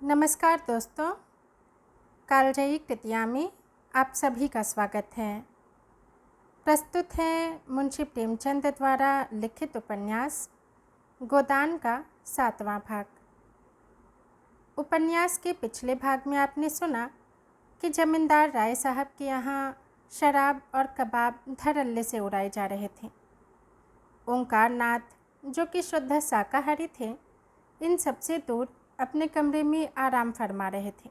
नमस्कार दोस्तों, कालजयी कृतिया में आप सभी का स्वागत है। प्रस्तुत है मुंशी प्रेमचंद द्वारा लिखित उपन्यास गोदान का 7वां भाग। उपन्यास के पिछले भाग में आपने सुना कि जमींदार राय साहब के यहाँ शराब और कबाब धड़ल्ले से उड़ाए जा रहे थे। ओंकार नाथ, जो कि शुद्ध शाकाहारी थे, इन सबसे दूर अपने कमरे में आराम फरमा रहे थे।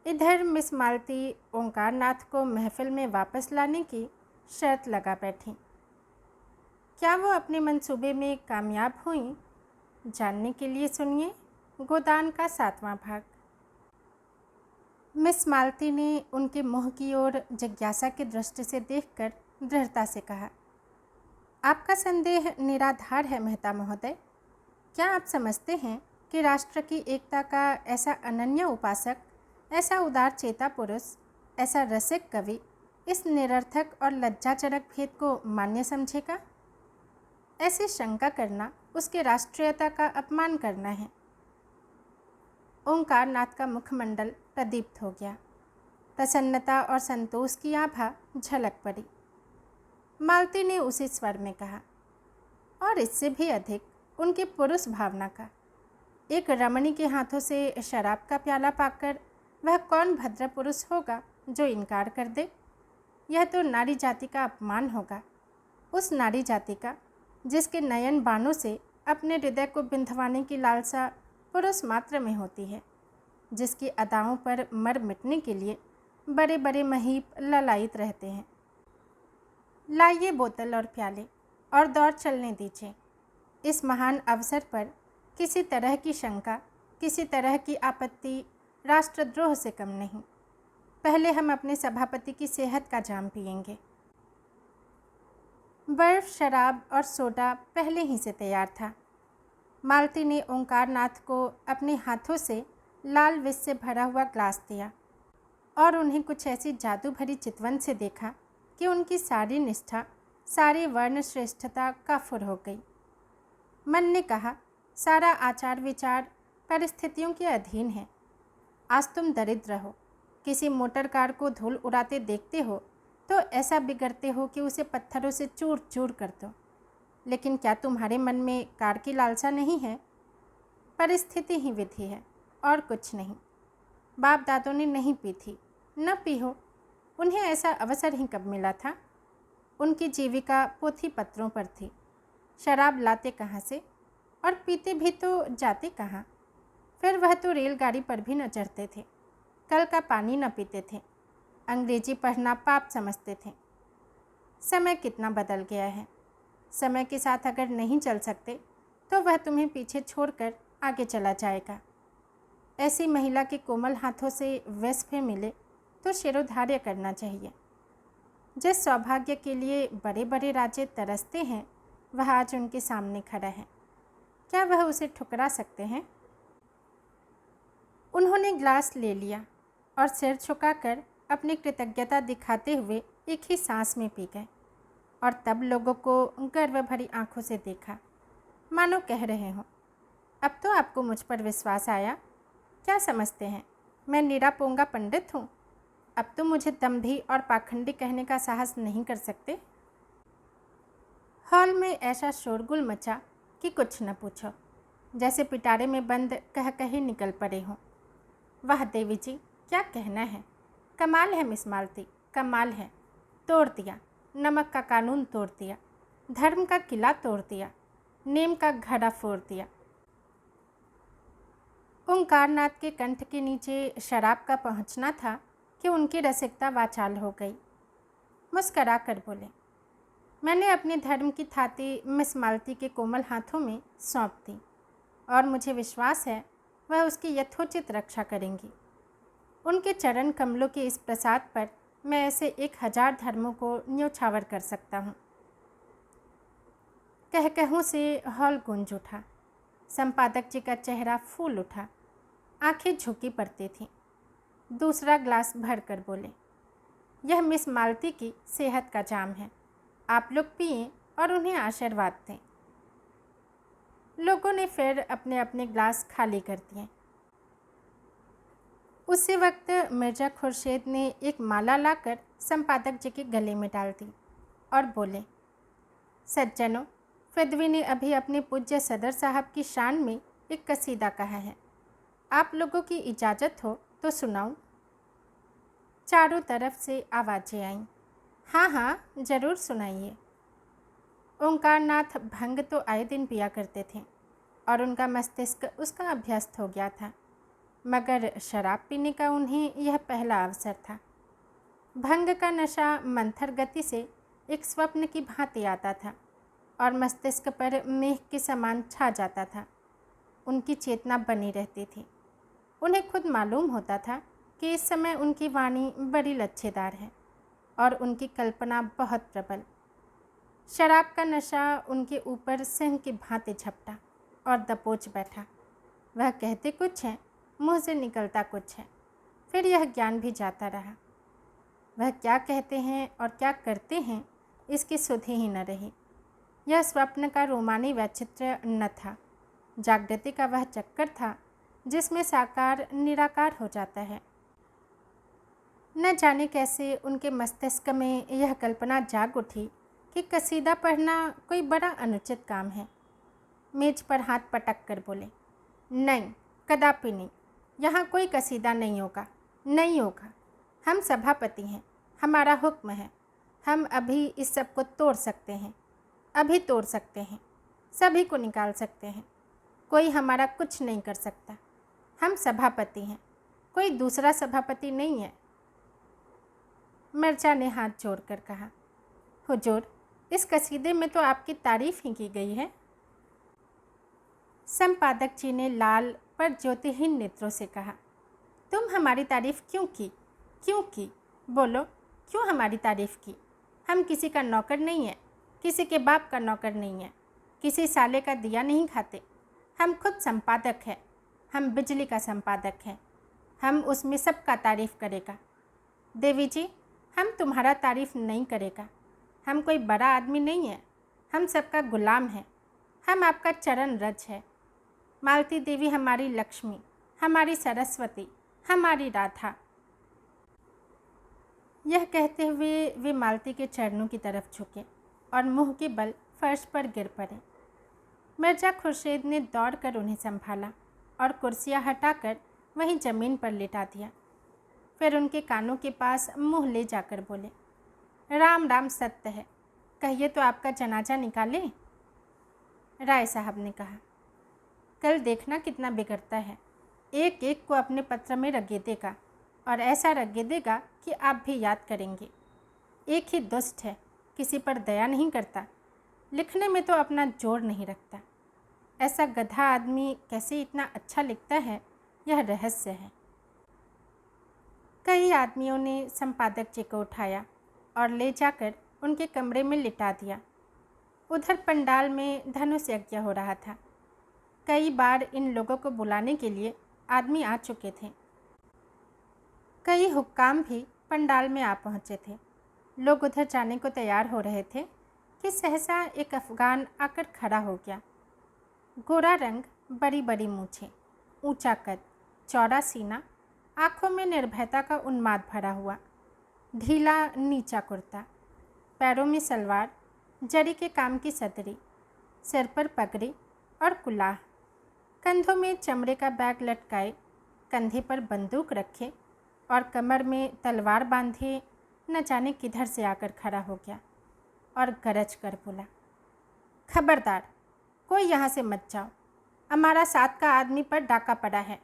इधर मिस मालती ओंकार नाथ को महफिल में वापस लाने की शर्त लगा बैठी। क्या वो अपने मंसूबे में कामयाब हुई? जानने के लिए सुनिए गोदान का 7वां भाग। मिस मालती ने उनके मुंह की ओर जिज्ञासा की दृष्टि से देखकर दृढ़ता से कहा, आपका संदेह निराधार है मेहता महोदय। क्या आप समझते हैं कि राष्ट्र की एकता का ऐसा अनन्य उपासक, ऐसा उदार चेता पुरुष, ऐसा रसिक कवि इस निरर्थक और लज्जाजनक भेद को मान्य समझेगा? ऐसी शंका करना उसके राष्ट्रीयता का अपमान करना है। ओंकार नाथ का मुखमंडल प्रदीप्त हो गया। प्रसन्नता और संतोष की आभा झलक पड़ी। मालती ने उसी स्वर में कहा, और इससे भी अधिक उनकी पुरुष भावना का। एक रमणी के हाथों से शराब का प्याला पाकर वह कौन भद्र पुरुष होगा जो इनकार कर दे? यह तो नारी जाति का अपमान होगा, उस नारी जाति का जिसके नयन बाणों से अपने हृदय को बिंधवाने की लालसा पुरुष मात्र में होती है, जिसकी अदाओं पर मर मिटने के लिए बड़े बड़े महीप ललायित रहते हैं। लाइए बोतल और प्याले और दौड़ चलने दीजिए। इस महान अवसर पर किसी तरह की शंका, किसी तरह की आपत्ति राष्ट्रद्रोह से कम नहीं। पहले हम अपने सभापति की सेहत का जाम पिएंगे। बर्फ, शराब और सोडा पहले ही से तैयार था। मालती ने ओंकार नाथ को अपने हाथों से लाल विष से भरा हुआ ग्लास दिया और उन्हें कुछ ऐसी जादू भरी चितवन से देखा कि उनकी सारी निष्ठा, सारी वर्ण श्रेष्ठता काफुर हो गई। मन ने कहा, सारा आचार विचार परिस्थितियों के अधीन है। आज तुम दरिद्र हो, किसी मोटर कार को धूल उड़ाते देखते हो तो ऐसा बिगड़ते हो कि उसे पत्थरों से चूर चूर कर दो। लेकिन क्या तुम्हारे मन में कार की लालसा नहीं है? परिस्थिति ही विधि है और कुछ नहीं। बाप दादों ने नहीं पी थी, न पी हो। उन्हें ऐसा अवसर ही कब मिला था? उनकी जीविका पोथी पत्रों पर थी। शराब लाते कहाँ से और पीते भी तो जाते कहाँ? फिर वह तो रेलगाड़ी पर भी न चढ़ते थे, कल का पानी न पीते थे, अंग्रेजी पढ़ना पाप समझते थे। समय कितना बदल गया है। समय के साथ अगर नहीं चल सकते तो वह तुम्हें पीछे छोड़कर आगे चला जाएगा। ऐसी महिला के कोमल हाथों से वैश्य मिले तो शिरोधार्य करना चाहिए। जिस सौभाग्य के लिए बड़े बड़े राजे तरसते हैं, वह आज उनके सामने खड़ा है। क्या वह उसे ठुकरा सकते हैं? उन्होंने ग्लास ले लिया और सिर झुकाकर अपनी कृतज्ञता दिखाते हुए एक ही सांस में पी गए और तब लोगों को गर्व भरी आंखों से देखा, मानो कह रहे हों, अब तो आपको मुझ पर विश्वास आया। क्या समझते हैं मैं निरा पोंगा पंडित हूँ? अब तो मुझे दम्भी और पाखंडी कहने का साहस नहीं कर सकते। हॉल में ऐसा शोरगुल मचा कि कुछ न पूछो, जैसे पिटारे में बंद कह कहे निकल पड़े हों। वाह देवी जी, क्या कहना है। कमाल है मिस मालती, कमाल है। तोड़ दिया, नमक का कानून तोड़ दिया, धर्म का किला तोड़ दिया, नेम का घड़ा फोड़ दिया। ओंकार नाथ के कंठ के नीचे शराब का पहुंचना था कि उनकी रसिकता वाचाल हो गई। मुस्करा कर बोले, मैंने अपने धर्म की थाती मिस मालती के कोमल हाथों में सौंप दी और मुझे विश्वास है वह उसकी यथोचित रक्षा करेंगी। उनके चरण कमलों के इस प्रसाद पर मैं ऐसे 1000 धर्मों को न्योछावर कर सकता हूँ। कहकहों से हॉल गूंज उठा। संपादक जी का चेहरा फूल उठा, आंखें झुकी पड़ती थीं। दूसरा ग्लास भर कर बोले, यह मिस मालती की सेहत का जाम है, आप लोग पिएं और उन्हें आशीर्वाद दें। लोगों ने फिर अपने अपने ग्लास खाली कर दिए। उसी वक्त मिर्ज़ा खुर्शीद ने एक माला लाकर संपादक जी के गले में डाल दी और बोले, सज्जनों, फिदवी ने अभी अपने पूज्य सदर साहब की शान में एक कसीदा कहा है। आप लोगों की इजाज़त हो तो सुनाऊं? चारों तरफ से आवाज़ें आईं, हाँ हाँ, ज़रूर सुनाइए। ओंकारनाथ भंग तो आए दिन पिया करते थे और उनका मस्तिष्क उसका अभ्यस्त हो गया था, मगर शराब पीने का उन्हें यह पहला अवसर था। भंग का नशा मंथर गति से एक स्वप्न की भांति आता था और मस्तिष्क पर मेघ के समान छा जाता था। उनकी चेतना बनी रहती थी। उन्हें खुद मालूम होता था कि इस समय उनकी वाणी बड़ी लच्छेदार है और उनकी कल्पना बहुत प्रबल। शराब का नशा उनके ऊपर सिंह की भांति झपटा और दबोच बैठा। वह कहते कुछ हैं, मुँह से निकलता कुछ है। फिर यह ज्ञान भी जाता रहा। वह क्या कहते हैं और क्या करते हैं, इसकी सुधि ही न रही। यह स्वप्न का रोमानी वैचित्र न था, जागृति का वह चक्कर था जिसमें साकार निराकार हो जाता है। न जाने कैसे उनके मस्तिष्क में यह कल्पना जाग उठी कि कसीदा पढ़ना कोई बड़ा अनुचित काम है। मेज पर हाथ पटक कर बोले, नहीं, कदापि नहीं, यहाँ कोई कसीदा नहीं होगा, नहीं होगा। हम सभापति हैं, हमारा हुक्म है। हम अभी इस सब को तोड़ सकते हैं, अभी तोड़ सकते हैं, सभी को निकाल सकते हैं। कोई हमारा कुछ नहीं कर सकता। हम सभापति हैं, कोई दूसरा सभापति नहीं है। मिर्जा ने हाथ जोड़कर कहा, हुजूर, इस कसीदे में तो आपकी तारीफ़ ही की गई है। संपादक जी ने लाल पर ज्योतिहीन नेत्रों से कहा, तुम हमारी तारीफ़ क्यों की? क्यों की? बोलो, क्यों हमारी तारीफ़ की? हम किसी का नौकर नहीं है, किसी के बाप का नौकर नहीं है, किसी साले का दिया नहीं खाते। हम खुद संपादक हैं, हम बिजली का संपादक हैं। हम उसमें सबका तारीफ़ करेगा। देवी जी, हम तुम्हारा तारीफ़ नहीं करेगा। हम कोई बड़ा आदमी नहीं है, हम सबका गुलाम हैं। हम आपका चरण रज है। मालती देवी हमारी लक्ष्मी, हमारी सरस्वती, हमारी राधा। यह कहते हुए वे मालती के चरणों की तरफ झुके और मुंह के बल फर्श पर गिर पड़े। मिर्जा खुर्शीद ने दौड़कर उन्हें संभाला और कुर्सियां हटाकर वहीं ज़मीन पर लिटा दिया। फिर उनके कानों के पास मुंह ले जाकर बोले, राम राम सत्य है, कहिए तो आपका जनाजा निकालें। राय साहब ने कहा, कल देखना कितना बिगड़ता है। एक एक को अपने पत्र में रगेदेगा और ऐसा रगेदेगा कि आप भी याद करेंगे। एक ही दुष्ट है, किसी पर दया नहीं करता, लिखने में तो अपना जोर नहीं रखता। ऐसा गधा आदमी कैसे इतना अच्छा लिखता है, यह रहस्य है। कई आदमियों ने संपादक जी को उठाया और ले जाकर उनके कमरे में लिटा दिया। उधर पंडाल में धनुष यज्ञ हो रहा था। कई बार इन लोगों को बुलाने के लिए आदमी आ चुके थे। कई हुक्काम भी पंडाल में आ पहुँचे थे। लोग उधर जाने को तैयार हो रहे थे कि सहसा एक अफ़गान आकर खड़ा हो गया। गोरा रंग, बड़ी बड़ी मूछें, ऊंचा कद, चौड़ा सीना, आँखों में निर्भयता का उन्माद भरा हुआ, ढीला नीचा कुर्ता, पैरों में सलवार, जरी के काम की सदरी, सिर पर पगड़ी और कुलाह, कंधों में चमड़े का बैग लटकाए, कंधे पर बंदूक रखे और कमर में तलवार बांधे न जाने किधर से आकर खड़ा हो गया और गरज कर बोला, खबरदार, कोई यहाँ से मत जाओ। हमारा 7 का आदमी पर डाका पड़ा है।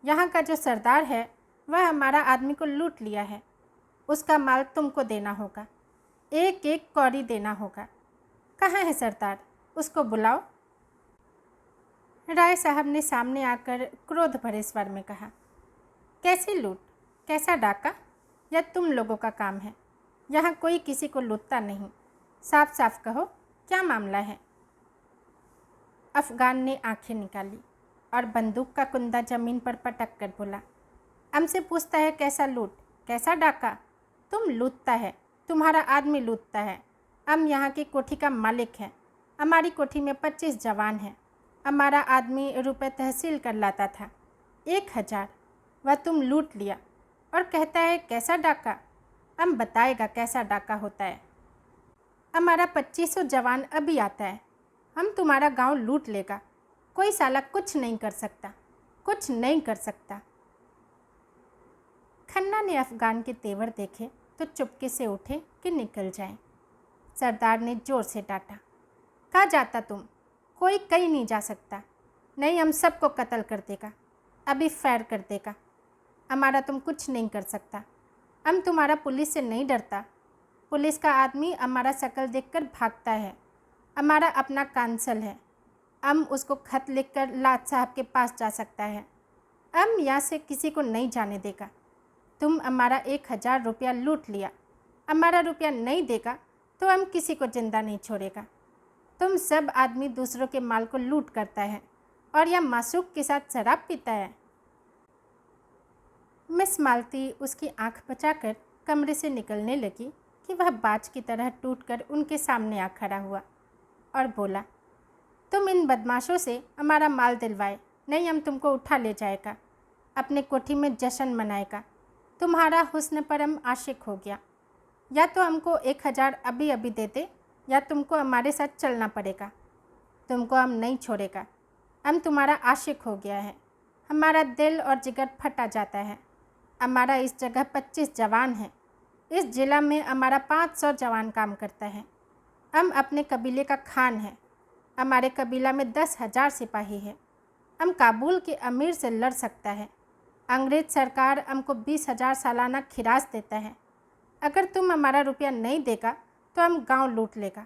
यहाँ का जो सरदार है वह हमारा आदमी को लूट लिया है। उसका माल तुमको देना होगा, एक एक कौड़ी देना होगा। कहाँ है सरदार? उसको बुलाओ। राय साहब ने सामने आकर क्रोध भरे स्वर में कहा, कैसी लूट, कैसा डाका? यह तुम लोगों का काम है। यहाँ कोई किसी को लूटता नहीं। साफ साफ कहो, क्या मामला है? अफ़गान ने आंखें निकाली और बंदूक का कुंदा ज़मीन पर पटक कर बोला, हमसे पूछता है कैसा लूट, कैसा डाका? तुम लूटता है, तुम्हारा आदमी लूटता है। हम यहाँ की कोठी का मालिक है। हमारी कोठी में 25 जवान हैं। हमारा आदमी रुपए तहसील कर लाता था, 1000। वह तुम लूट लिया और कहता है कैसा डाका। हम बताएगा कैसा डाका होता है। हमारा 2500 जवान अभी आता है, हम तुम्हारा गांव लूट लेगा। कोई साला कुछ नहीं कर सकता, कुछ नहीं कर सकता। खन्ना ने अफगान के तेवर देखे तो चुपके से उठे कि निकल जाएं। सरदार ने जोर से डांटा, कहाँ जाता तुम? कोई कहीं नहीं जा सकता। नहीं, हम सबको कत्ल कर देगा, अभी फायर कर देगा। हमारा तुम कुछ नहीं कर सकता। हम तुम्हारा पुलिस से नहीं डरता। पुलिस का आदमी हमारा शक्ल देखकर भागता है। हमारा अपना कांसल है, हम उसको खत लिखकर लाट साहब के पास जा सकता है। हम यहाँ से किसी को नहीं जाने देगा। तुम हमारा 1000 रुपया लूट लिया, हमारा रुपया नहीं देगा तो हम किसी को जिंदा नहीं छोड़ेगा। तुम सब आदमी दूसरों के माल को लूट करता है और यह मासूक के साथ शराब पीता है। मिस मालती उसकी आंख बचाकर कमरे से निकलने लगी कि वह बाज की तरह टूटकर उनके सामने आ खड़ा हुआ और बोला, तुम इन बदमाशों से हमारा माल दिलवाए, नहीं हम तुमको उठा ले जाएगा, अपने कोठी में जश्न मनाएगा। तुम्हारा हुस्न पर हम आशिक हो गया। या तो हमको 1000 अभी अभी दे दे, या तुमको हमारे साथ चलना पड़ेगा। तुमको हम नहीं छोड़ेगा। हम तुम्हारा आशिक हो गया है। हमारा दिल और जिगर फटा जाता है। हमारा इस जगह 25 जवान हैं। इस जिला में हमारा 500 जवान काम करता है। हम अपने कबीले का खान है। हमारे कबीला में 10,000 सिपाही है। हम काबुल के अमीर से लड़ सकता है। अंग्रेज़ सरकार हमको 20,000 सालाना खिराज देता है। अगर तुम हमारा रुपया नहीं देगा तो हम गांव लूट लेगा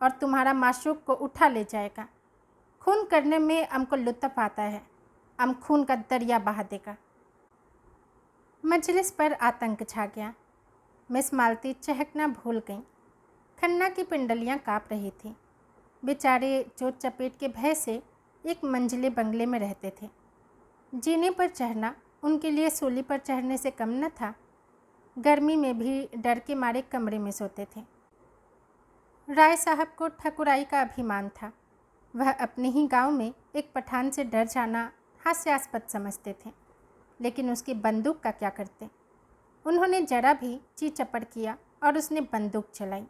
और तुम्हारा माशूक को उठा ले जाएगा। खून करने में हमको लुत्फ़ आता है। हम खून का दरिया बहा देगा। मजलिस पर आतंक छा गया। मिस मालती चहकना भूल गईं। खन्ना की पिंडलियां काँप रही थीं। बेचारे चोट चपेट के भय से एक मंजिले बंगले में रहते थे। जीने पर चढ़ना उनके लिए सूली पर चढ़ने से कम न था। गर्मी में भी डर के मारे कमरे में सोते थे। राय साहब को ठकुराई का अभिमान था। वह अपने ही गांव में एक पठान से डर जाना हास्यास्पद समझते थे, लेकिन उसकी बंदूक का क्या करते। उन्होंने जरा भी ची चपड़ किया और उसने बंदूक चलाई।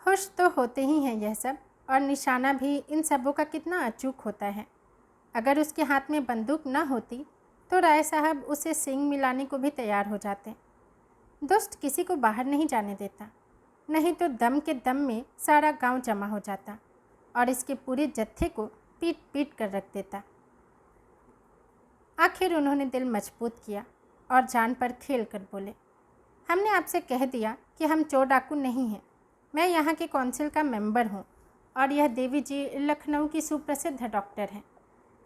होश तो होते ही हैं यह सब, और निशाना भी इन सबों का कितना अचूक होता है। अगर उसके हाथ में बंदूक न होती तो राय साहब उसे सींग मिलाने को भी तैयार हो जाते। दुष्ट किसी को बाहर नहीं जाने देता, नहीं तो दम के दम में सारा गांव जमा हो जाता और इसके पूरे जत्थे को पीट पीट कर रख देता। आखिर उन्होंने दिल मजबूत किया और जान पर खेल कर बोले, हमने आपसे कह दिया कि हम चोर डाकू नहीं हैं। मैं यहाँ के कौंसिल का मेंबर हूँ और यह देवी जी लखनऊ की सुप्रसिद्ध डॉक्टर हैं।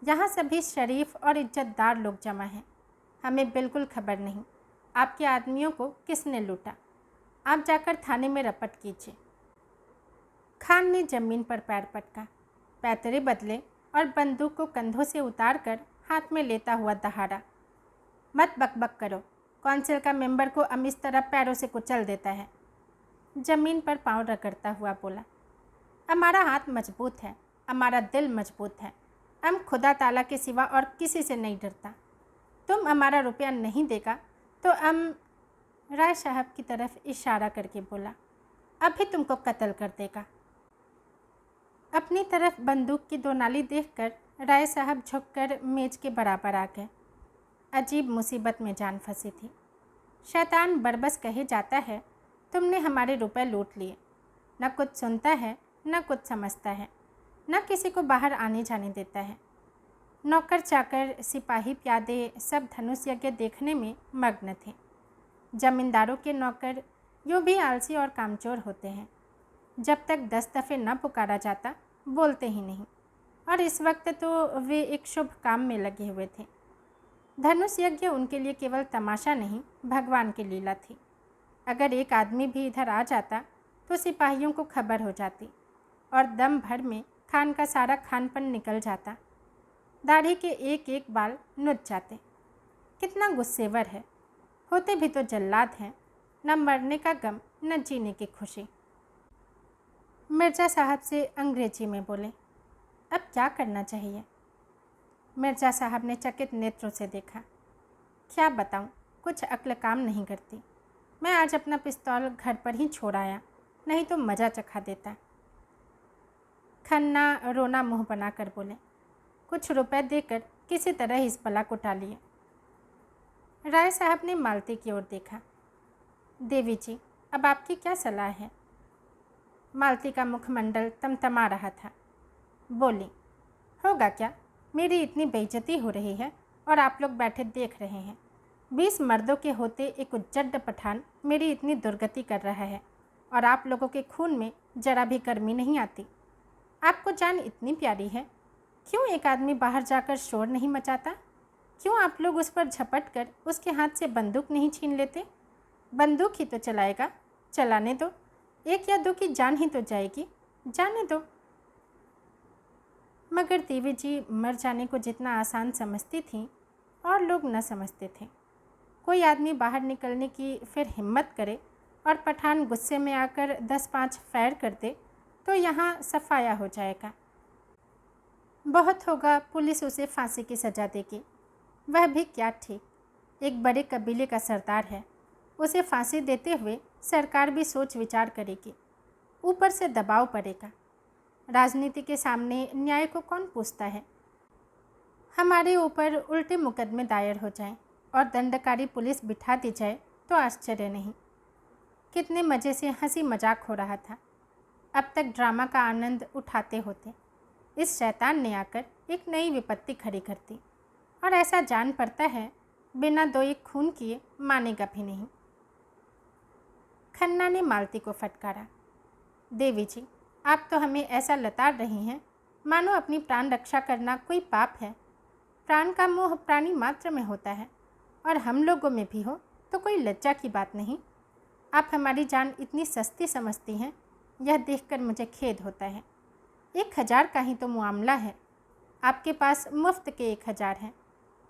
यहाँ सभी शरीफ और इज्जतदार लोग जमा हैं। हमें बिल्कुल खबर नहीं आपके आदमियों को किसने लूटा। आप जाकर थाने में रपट कीजिए। खान ने ज़मीन पर पैर पटका, पैतरे बदले और बंदूक को कंधों से उतारकर हाथ में लेता हुआ दहाड़ा, मत बकबक करो। कौंसिल का मेंबर को हम इस तरह पैरों से कुचल देता है। ज़मीन पर पांव रगड़ता हुआ बोला, हमारा हाथ मजबूत है, हमारा दिल मजबूत है। हम खुदा ताला के सिवा और किसी से नहीं डरता। तुम हमारा रुपया नहीं देगा तो हम, राय साहब की तरफ इशारा करके बोला, अभी तुमको कत्ल कर देगा। अपनी तरफ बंदूक की दो नाली देखकर राय साहब झुककर मेज के बराबर आ गए। अजीब मुसीबत में जान फंसी थी। शैतान बरबस कहे जाता है, तुमने हमारे रुपए लूट लिए। न कुछ सुनता है, न कुछ समझता है, न किसी को बाहर आने जाने देता है। नौकर चाकर सिपाही प्यादे सब धनुष यज्ञ देखने में मग्न थे। जमींदारों के नौकर यूँ भी आलसी और कामचोर होते हैं। जब तक 10 दफ़े न पुकारा जाता बोलते ही नहीं, और इस वक्त तो वे एक शुभ काम में लगे हुए थे। धनुष यज्ञ उनके लिए केवल तमाशा नहीं, भगवान की लीला थी। अगर एक आदमी भी इधर आ जाता तो सिपाहियों को खबर हो जाती और दम भर में खान का सारा खानपन निकल जाता। दाढ़ी के एक एक बाल नुच जाते। कितना गुस्सेवर है, होते भी तो जल्लाद हैं। न मरने का गम, न जीने की खुशी। मिर्ज़ा साहब से अंग्रेजी में बोले, अब क्या करना चाहिए? मिर्ज़ा साहब ने चकित नेत्रों से देखा। क्या बताऊं, कुछ अक्ल काम नहीं करती। मैं आज अपना पिस्तौल घर पर ही छोड़ आया, नहीं तो मज़ा चखा देता। खन्ना रोना मुंह बनाकर बोले, कुछ रुपए देकर किसी तरह इस बला को टालिए। राय साहब ने मालती की ओर देखा। देवी जी, अब आपकी क्या सलाह है? मालती का मुखमंडल तमतमा रहा था। बोली, होगा क्या, मेरी इतनी बेइज्जती हो रही है और आप लोग बैठे देख रहे हैं। 20 मर्दों के होते एक उज्जड पठान मेरी इतनी दुर्गति कर रहा है और आप लोगों के खून में जरा भी गर्मी नहीं आती। आपको जान इतनी प्यारी है, क्यों एक आदमी बाहर जाकर शोर नहीं मचाता? क्यों आप लोग उस पर झपट कर उसके हाथ से बंदूक नहीं छीन लेते? बंदूक ही तो चलाएगा, चलाने दो, 1 या 2 की जान ही तो जाएगी, जाने दो। मगर देवी जी मर जाने को जितना आसान समझती थीं और लोग न समझते थे। कोई आदमी बाहर निकलने की फिर हिम्मत करे और पठान गुस्से में आकर 10-5 फायर कर दे तो यहाँ सफाया हो जाएगा। बहुत होगा पुलिस उसे फांसी की सज़ा देगी, वह भी क्या ठीक, एक बड़े कबीले का सरदार है, उसे फांसी देते हुए सरकार भी सोच विचार करेगी। ऊपर से दबाव पड़ेगा। राजनीति के सामने न्याय को कौन पूछता है? हमारे ऊपर उल्टे मुकदमे दायर हो जाएं और दंडकारी पुलिस बिठा दी जाए तो आश्चर्य नहीं। कितने मज़े से हंसी मजाक हो रहा था। अब तक ड्रामा का आनंद उठाते होते, इस शैतान ने आकर एक नई विपत्ति खड़ी कर दी और ऐसा जान पड़ता है बिना 2 एक खून किए मानेगा भी नहीं। खन्ना ने मालती को फटकारा। देवी जी, आप तो हमें ऐसा लताड़ रही हैं मानो अपनी प्राण रक्षा करना कोई पाप है। प्राण का मोह प्राणी मात्र में होता है और हम लोगों में भी हो तो कोई लज्जा की बात नहीं। आप हमारी जान इतनी सस्ती समझती हैं, यह देखकर मुझे खेद होता है। 1000 का ही तो मामला है, आपके पास मुफ्त के 1000 हैं,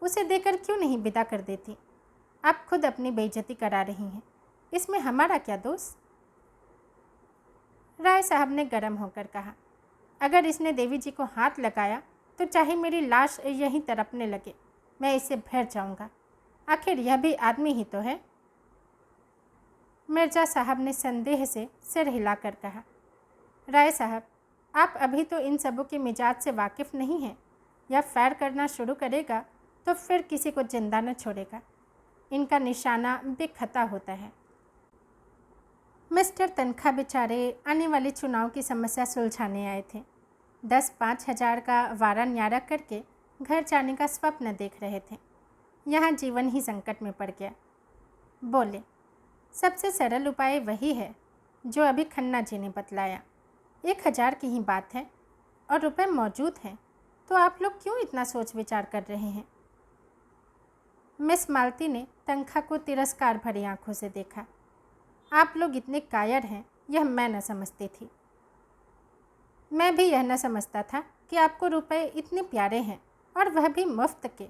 उसे देकर क्यों नहीं विदा कर देती? आप खुद अपनी बेइज्जती करा रही हैं, इसमें हमारा क्या दोष? राय साहब ने गर्म होकर कहा, अगर इसने देवी जी को हाथ लगाया तो चाहे मेरी लाश यहीं तड़पने लगे, मैं इससे भर जाऊंगा। आखिर यह भी आदमी ही तो है। मिर्जा साहब ने संदेह से सिर हिलाकर कहा, राय साहब, आप अभी तो इन सबों के मिजाज से वाकिफ़ नहीं हैं। यह फायर करना शुरू करेगा तो फिर किसी को जिंदा न छोड़ेगा। इनका निशाना बेखता होता है। मिस्टर तनखा बेचारे आने वाले चुनाव की समस्या सुलझाने आए थे। 10-5 हज़ार का वारा न्यारा करके घर जाने का स्वप्न देख रहे थे। यहाँ जीवन ही संकट में पड़ गया। बोले, सबसे सरल उपाय वही है जो अभी खन्ना जी ने बतलाया। 1000 की ही बात है और रुपए मौजूद हैं, तो आप लोग क्यों इतना सोच विचार कर रहे हैं? मिस मालती ने तनखा को तिरस्कार भरी आंखों से देखा। आप लोग इतने कायर हैं, यह मैं न समझती थी। मैं भी यह न समझता था कि आपको रुपए इतने प्यारे हैं और वह भी मुफ्त के।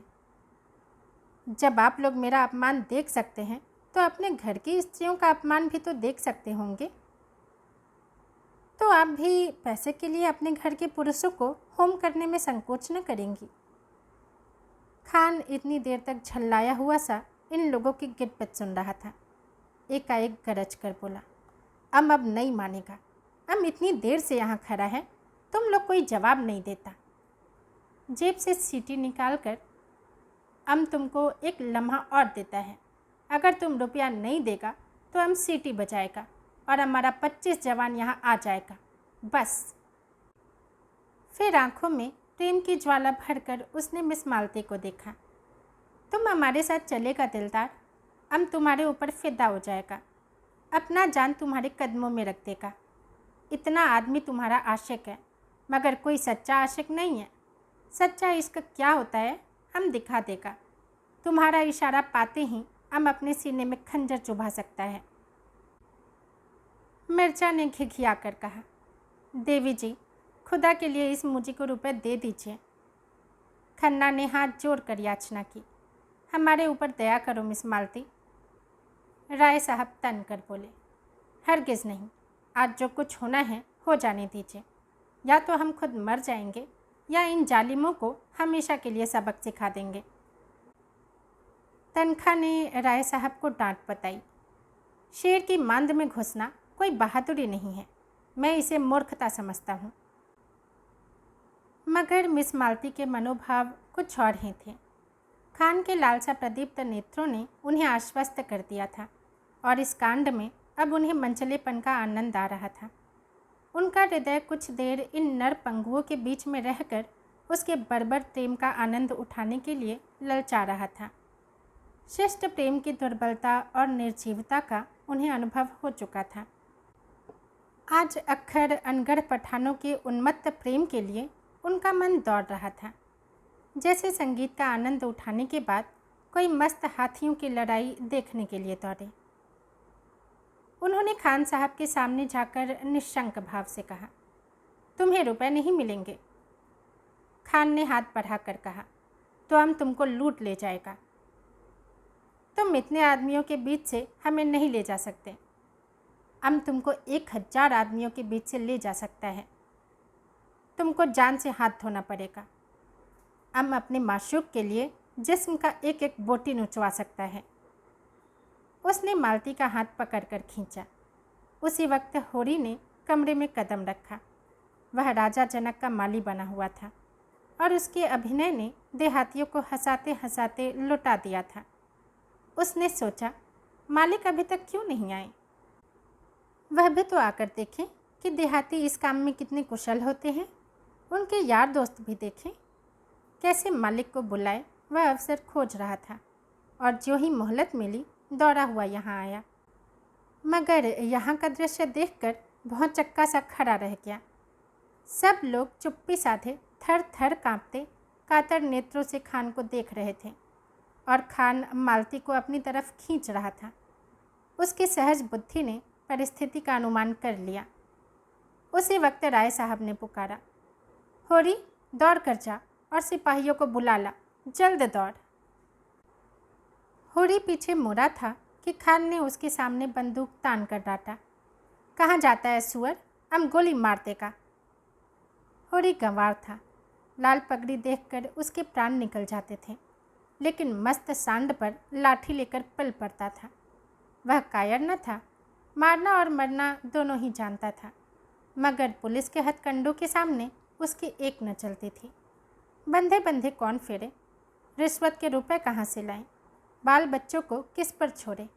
जब आप लोग मेरा अपमान देख सकते हैं तो अपने घर की स्त्रियों का अपमान भी तो देख सकते होंगे। तो आप भी पैसे के लिए अपने घर के पुरुषों को होम करने में संकोच न करेंगी। खान इतनी देर तक झल्लाया हुआ सा इन लोगों की गिटपिट सुन रहा था। एकाएक गरज कर बोला, अब नहीं मानेगा। इतनी देर से यहाँ खड़ा है, तुम लोग कोई जवाब नहीं देता। जेब से सीटी निकालकर तुमको एक लम्हा और देता है। अगर तुम रुपया नहीं देगा तो सीटी बजाएगा और हमारा 25 जवान यहाँ आ जाएगा, बस। फिर आंखों में प्रेम की ज्वाला भरकर उसने मिस मालती को देखा। तुम हमारे साथ चलेगा दिलदार, तुम्हारे ऊपर फिदा हो जाएगा, अपना जान तुम्हारे कदमों में रख देगा। इतना आदमी तुम्हारा आशिक है, मगर कोई सच्चा आशिक नहीं है। सच्चा इश्क क्या होता है हम दिखा देगा। तुम्हारा इशारा पाते ही अपने सीने में खंजर चुभा सकता है। मिर्जा ने घिघिया कर कहा, देवी जी, खुदा के लिए इस मुझी को रुपए दे दीजिए। खन्ना ने हाथ जोड़कर याचना की, हमारे ऊपर दया करो मिस मालती। राय साहब तन कर बोले, हरगिज़ नहीं, आज जो कुछ होना है हो जाने दीजिए। या तो हम खुद मर जाएंगे या इन जालिमों को हमेशा के लिए सबक सिखा देंगे। तनखा ने राय साहब को डांट बताई। शेर की मांद में घुसना कोई बहादुरी नहीं है, मैं इसे मूर्खता समझता हूँ। मगर मिस मालती के मनोभाव कुछ और ही थे। खान के लालसा प्रदीप्त नेत्रों ने उन्हें आश्वस्त कर दिया था और इस कांड में अब उन्हें मंचलेपन का आनंद आ रहा था। उनका हृदय कुछ देर इन नर पंगुओं के बीच में रहकर उसके बर्बर प्रेम का आनंद उठाने के लिए ललचा रहा था। शिष्ट प्रेम की दुर्बलता और निर्जीवता का उन्हें अनुभव हो चुका था। आज अक्खर अनगढ़ पठानों के उन्मत्त प्रेम के लिए उनका मन दौड़ रहा था, जैसे संगीत का आनंद उठाने के बाद कोई मस्त हाथियों की लड़ाई देखने के लिए दौड़े। उन्होंने खान साहब के सामने जाकर निशंक भाव से कहा, तुम्हें रुपए नहीं मिलेंगे। खान ने हाथ बढ़ाकर कहा, तो हम तुमको लूट ले जाएगा। तुम इतने आदमियों के बीच से हमें नहीं ले जा सकते। हम तुमको 1000 आदमियों के बीच से ले जा सकता है। तुमको जान से हाथ धोना पड़ेगा। हम अपने माशूक के लिए जिस्म का एक एक बोटी नुचवा सकता है। उसने मालती का हाथ पकड़कर खींचा। उसी वक्त होरी ने कमरे में कदम रखा। वह राजा जनक का माली बना हुआ था और उसके अभिनय ने देहातियों को हंसाते हंसाते लुटा दिया था। उसने सोचा, मालिक अभी तक क्यों नहीं आए? वह भी तो आकर देखें कि देहाती इस काम में कितने कुशल होते हैं। उनके यार दोस्त भी देखें। कैसे मालिक को बुलाए, वह अवसर खोज रहा था और जो ही मोहलत मिली दौड़ा हुआ यहाँ आया। मगर यहाँ का दृश्य देखकर बहुत चक्का सा खड़ा रह गया। सब लोग चुप्पी साधे थर थर कांपते कातर नेत्रों से खान को देख रहे थे और खान मालती को अपनी तरफ खींच रहा था। उसकी सहज बुद्धि ने परिस्थिति का अनुमान कर लिया। उसी वक्त राय साहब ने पुकारा, होरी दौड़ कर जा और सिपाहियों को बुला ला, जल्द दौड़। होरी पीछे मुड़ा था कि खान ने उसके सामने बंदूक तान कर डांटा, कहाँ जाता है सुअर, हम गोली मार देगा। होरी गंवार था। लाल पगड़ी देखकर उसके प्राण निकल जाते थे, लेकिन मस्त सांड पर लाठी लेकर पल पड़ता था। वह कायर न था, मारना और मरना दोनों ही जानता था, मगर पुलिस के हथकंडों के सामने उसकी एक न चलती थी। बंधे बंधे कौन फेरे, रिश्वत के रुपए कहाँ से लाएं, बाल बच्चों को किस पर छोड़े।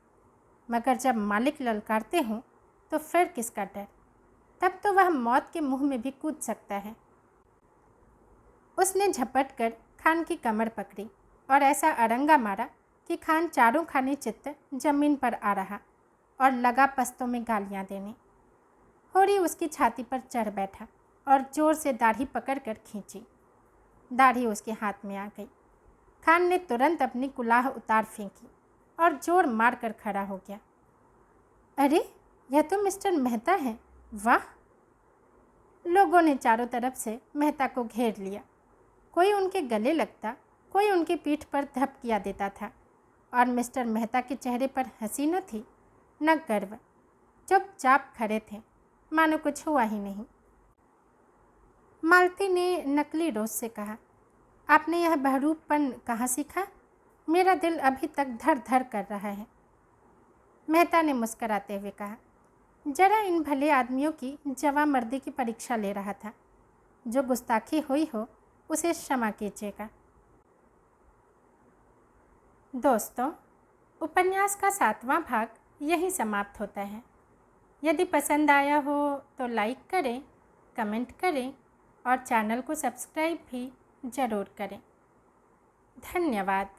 मगर जब मालिक ललकारते हों तो फिर किसका डर? तब तो वह मौत के मुंह में भी कूद सकता है। उसने झपट कर खान की कमर पकड़ी और ऐसा अरंगा मारा कि खान चारों खाने चित्त जमीन पर आ रहा और लगा पस्तों में गालियां देने। होरी उसकी छाती पर चढ़ बैठा और जोर से दाढ़ी पकड़कर खींची। दाढ़ी उसके हाथ में आ गई। खान ने तुरंत अपनी कुलाह उतार फेंकी और जोर मारकर खड़ा हो गया। अरे, यह तो मिस्टर मेहता है, वाह! लोगों ने चारों तरफ से मेहता को घेर लिया। कोई उनके गले लगता, कोई उनकी पीठ पर धपकिया देता था और मिस्टर मेहता के चेहरे पर हंसी न थी न गर्व। चुपचाप खड़े थे, मानो कुछ हुआ ही नहीं। मालती ने नकली रोज से कहा, आपने यह बहरूपपन कहाँ सीखा? मेरा दिल अभी तक धर धर कर रहा है। मेहता ने मुस्कराते हुए कहा, जरा इन भले आदमियों की जवामर्दी की परीक्षा ले रहा था। जो गुस्ताखी हुई हो उसे क्षमा कीजिएगा। दोस्तों, उपन्यास का 7वां भाग यहीं समाप्त होता है। यदि पसंद आया हो तो लाइक करें, कमेंट करें और चैनल को सब्सक्राइब भी ज़रूर करें। धन्यवाद।